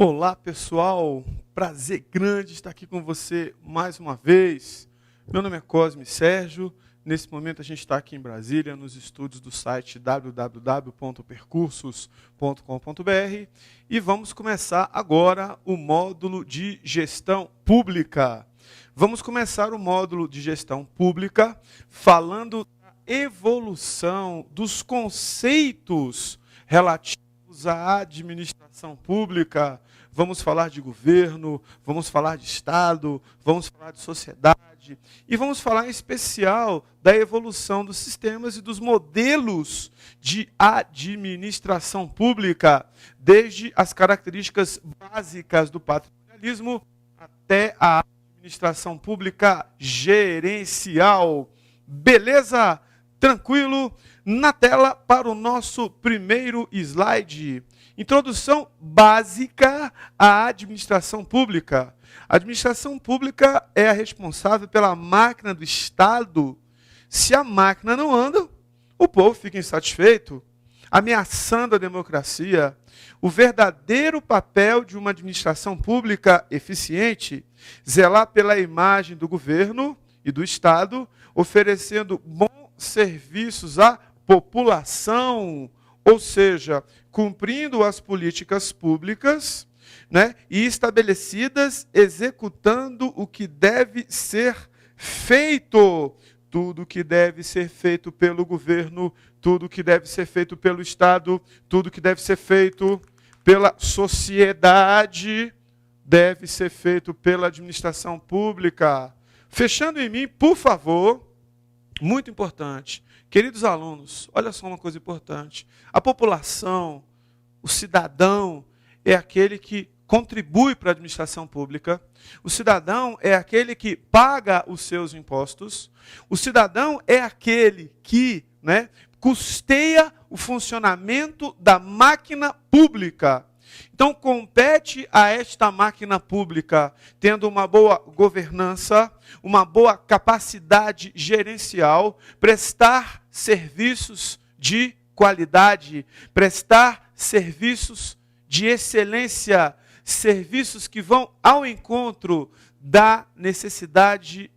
Olá, pessoal. Prazer grande estar aqui com você mais uma vez. Meu nome é Cosme Sérgio. Nesse momento a gente está aqui em Brasília, nos estúdios do site www.percursos.com.br e vamos começar agora o módulo de gestão pública. Vamos começar o módulo de gestão pública falando da evolução dos conceitos relativos à administração pública. Vamos falar de governo, vamos falar de Estado, vamos falar de sociedade e vamos falar em especial da evolução dos sistemas e dos modelos de administração pública, desde as características básicas do patrimonialismo até a administração pública gerencial. Beleza? Tranquilo? Na tela para o nosso primeiro slide. Introdução básica à administração pública. A administração pública é a responsável pela máquina do Estado. Se a máquina não anda, o povo fica insatisfeito, ameaçando a democracia. O verdadeiro papel de uma administração pública eficiente, zelar pela imagem do governo e do Estado, oferecendo bons serviços à população, ou seja, cumprindo as políticas públicas, né, e estabelecidas, executando o que deve ser feito. Tudo que deve ser feito pelo governo, tudo que deve ser feito pelo Estado, tudo que deve ser feito pela sociedade, deve ser feito pela administração pública. Fechando em mim, por favor, muito importante. Queridos alunos, olha só uma coisa importante. A população, o cidadão, é aquele que contribui para a administração pública. O cidadão é aquele que paga os seus impostos. O cidadão é aquele que, custeia o funcionamento da máquina pública. Então, compete a esta máquina pública, tendo uma boa governança, uma boa capacidade gerencial, prestar serviços de qualidade, prestar serviços de excelência, serviços que vão ao encontro da necessidade,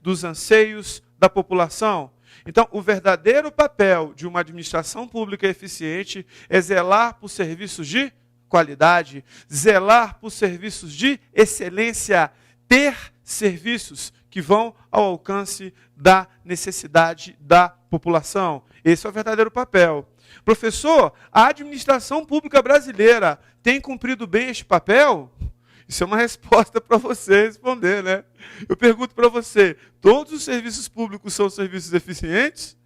dos anseios da população. Então, o verdadeiro papel de uma administração pública eficiente é zelar por serviços de qualidade, zelar por serviços de excelência, ter serviços que vão ao alcance da necessidade da população. Esse é o verdadeiro papel. Professor, a administração pública brasileira tem cumprido bem este papel? Isso é uma resposta para você responder, né? Eu pergunto para você, todos os serviços públicos são serviços eficientes?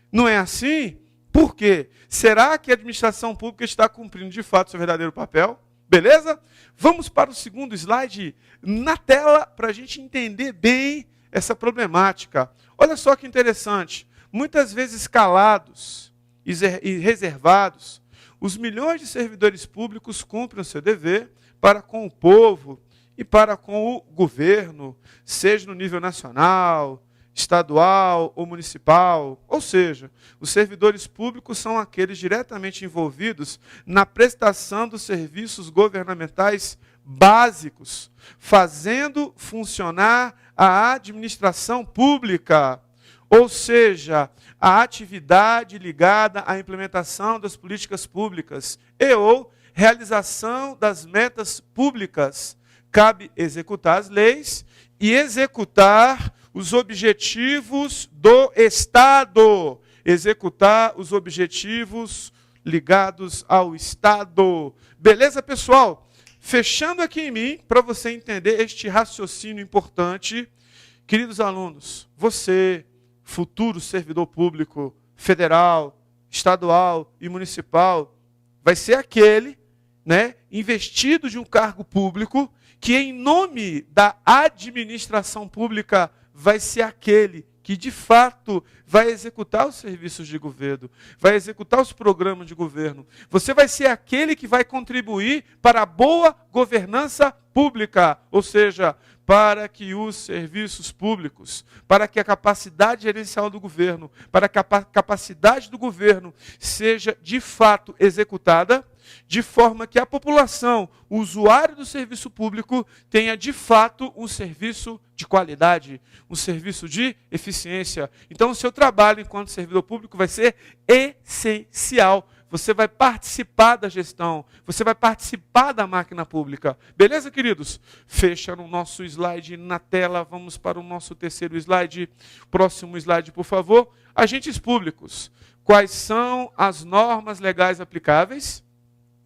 Não é assim? Por quê? Será que a administração pública está cumprindo de fato seu verdadeiro papel? Beleza? Vamos para o segundo slide na tela para a gente entender bem essa problemática. Olha só que interessante. Muitas vezes calados e reservados, os milhões de servidores públicos cumprem o seu dever para com o povo e para com o governo, seja no nível nacional, estadual ou municipal. Ou seja, os servidores públicos são aqueles diretamente envolvidos na prestação dos serviços governamentais básicos, fazendo funcionar a administração pública, ou seja, a atividade ligada à implementação das políticas públicas e ou realização das metas públicas. Cabe executar as leis e executar os objetivos do Estado. Executar os objetivos ligados ao Estado. Beleza, pessoal? Fechando aqui em mim, para você entender este raciocínio importante, queridos alunos, você, futuro servidor público federal, estadual e municipal, vai ser aquele, investido de um cargo público que, em nome da administração pública, vai ser aquele que, de fato, vai executar os serviços de governo, vai executar os programas de governo. Você vai ser aquele que vai contribuir para a boa governança pública, ou seja, para que os serviços públicos, para que a capacidade gerencial do governo, para que a capacidade do governo seja, de fato, executada, de forma que a população, o usuário do serviço público, tenha de fato um serviço de qualidade, um serviço de eficiência. Então, o seu trabalho enquanto servidor público vai ser essencial. Você vai participar da gestão, você vai participar da máquina pública. Beleza, queridos? Fecha no nosso slide na tela, vamos para o nosso terceiro slide. Próximo slide, por favor. Agentes públicos. Quais são as normas legais aplicáveis?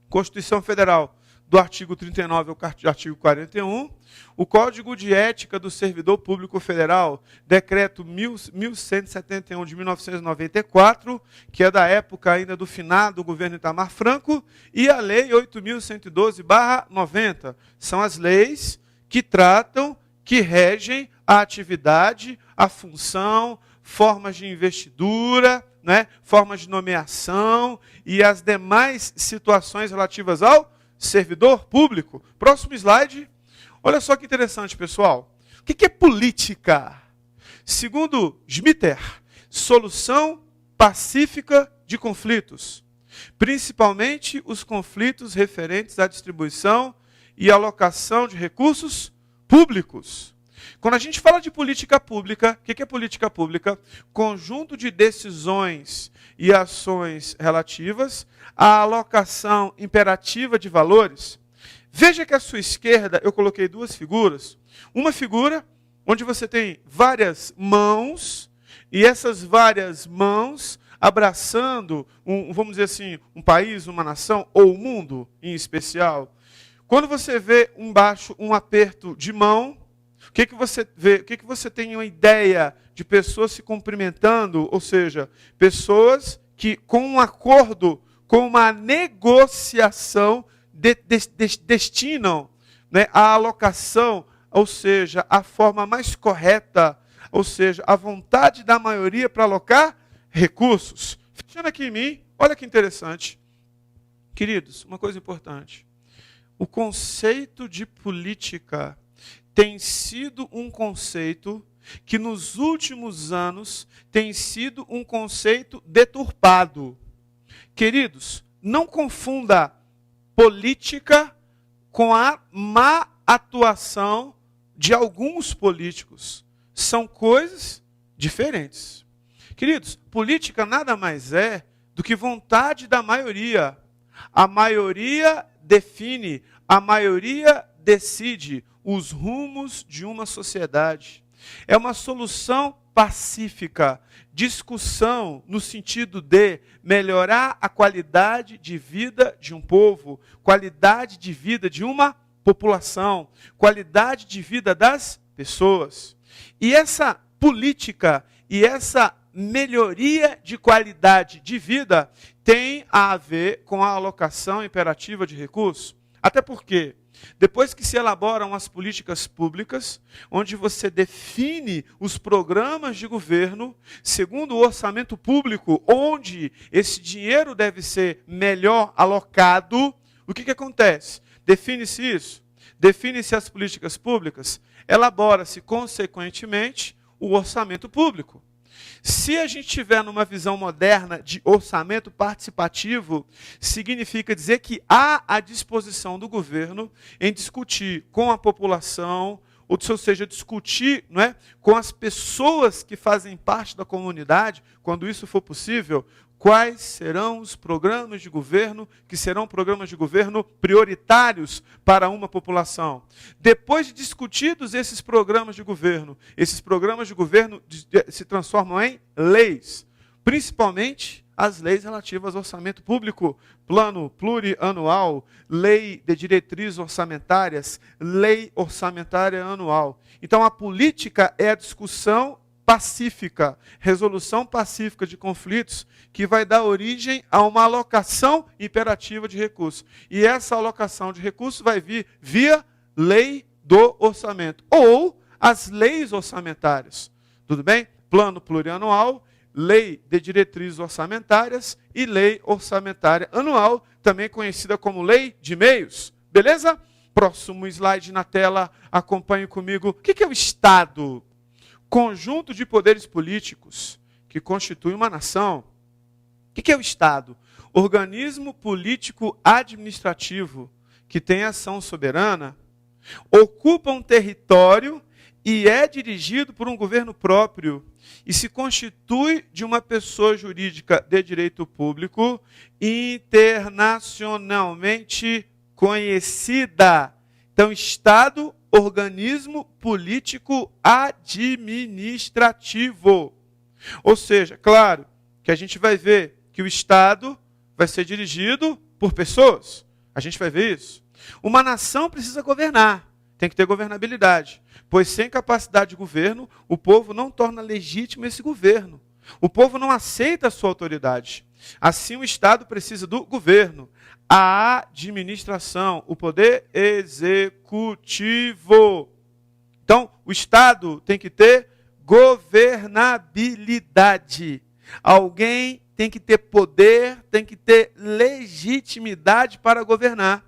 Constituição Federal, do artigo 39 ao artigo 41. O Código de Ética do Servidor Público Federal, decreto 1171 de 1994, que é da época ainda do finado governo Itamar Franco, e a Lei 8.112/90. São as leis que tratam, que regem a atividade, a função, formas de investidura, né, formas de nomeação e as demais situações relativas ao servidor público. Próximo slide. Olha só que interessante, pessoal. O que é política? Segundo Schmitter, solução pacífica de conflitos, principalmente os conflitos referentes à distribuição e alocação de recursos públicos. Quando a gente fala de política pública, o que é política pública? Conjunto de decisões e ações relativas à alocação imperativa de valores. Veja que à sua esquerda eu coloquei duas figuras. Uma figura onde você tem várias mãos, e essas várias mãos abraçando, vamos dizer assim, um país, uma nação, ou o mundo em especial. Quando você vê embaixo um aperto de mão, o que você vê? O que você tem uma ideia de pessoas se cumprimentando? Ou seja, pessoas que com um acordo, com uma negociação, destinam, né, a alocação, ou seja, a forma mais correta, ou seja, a vontade da maioria para alocar recursos. Fechando aqui em mim, olha que interessante. Queridos, uma coisa importante. O conceito de política tem sido um conceito que nos últimos anos tem sido um conceito deturpado. Queridos, não confunda política com a má atuação de alguns políticos. São coisas diferentes. Queridos, política nada mais é do que vontade da maioria. A maioria define, a maioria decide os rumos de uma sociedade. É uma solução pacífica, discussão no sentido de melhorar a qualidade de vida de um povo, qualidade de vida de uma população, qualidade de vida das pessoas. E essa política e essa melhoria de qualidade de vida tem a ver com a alocação imperativa de recursos. Até porque, depois que se elaboram as políticas públicas, onde você define os programas de governo, segundo o orçamento público, onde esse dinheiro deve ser melhor alocado, o que acontece? Define-se isso, define-se as políticas públicas, elabora-se, consequentemente, o orçamento público. Se a gente tiver numa visão moderna de orçamento participativo, significa dizer que há a disposição do governo em discutir com a população, ou seja, discutir, não é, com as pessoas que fazem parte da comunidade, quando isso for possível, quais serão os programas de governo que serão programas de governo prioritários para uma população. Depois de discutidos esses programas de governo se transformam em leis, principalmente as leis relativas ao orçamento público, plano plurianual, lei de diretrizes orçamentárias, lei orçamentária anual. Então, a política é a discussão pacífica, resolução pacífica de conflitos, que vai dar origem a uma alocação imperativa de recursos. E essa alocação de recursos vai vir via lei do orçamento, ou as leis orçamentárias. Tudo bem? Plano plurianual, lei de diretrizes orçamentárias e lei orçamentária anual, também conhecida como lei de meios. Beleza? Próximo slide na tela, acompanhe comigo. O que é o Estado? Conjunto de poderes políticos que constitui uma nação. O que é o Estado? Organismo político administrativo que tem ação soberana, ocupa um território e é dirigido por um governo próprio e se constitui de uma pessoa jurídica de direito público internacionalmente conhecida. Então, Estado, organismo político administrativo. Ou seja, claro que a gente vai ver que o Estado vai ser dirigido por pessoas. A gente vai ver isso. Uma nação precisa governar, tem que ter governabilidade, pois sem capacidade de governo, o povo não torna legítimo esse governo. O povo não aceita a sua autoridade. Assim, o Estado precisa do governo, a administração, o poder executivo. Então, o Estado tem que ter governabilidade. Alguém tem que ter poder, tem que ter legitimidade para governar.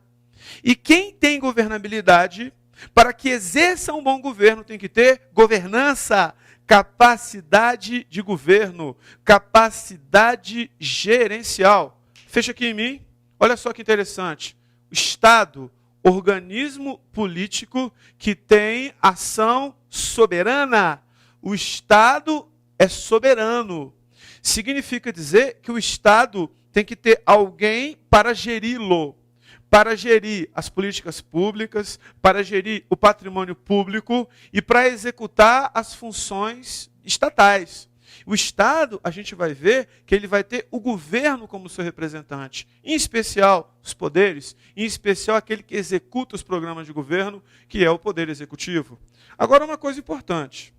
E quem tem governabilidade, para que exerça um bom governo, tem que ter governança, capacidade de governo, capacidade gerencial. Fecha aqui em mim. Olha só que interessante. O Estado, organismo político que tem ação soberana. O Estado é soberano. Significa dizer que o Estado tem que ter alguém para geri-lo, para gerir as políticas públicas, para gerir o patrimônio público e para executar as funções estatais. O Estado, a gente vai ver que ele vai ter o governo como seu representante, em especial os poderes, em especial aquele que executa os programas de governo, que é o poder executivo. Agora, uma coisa importante.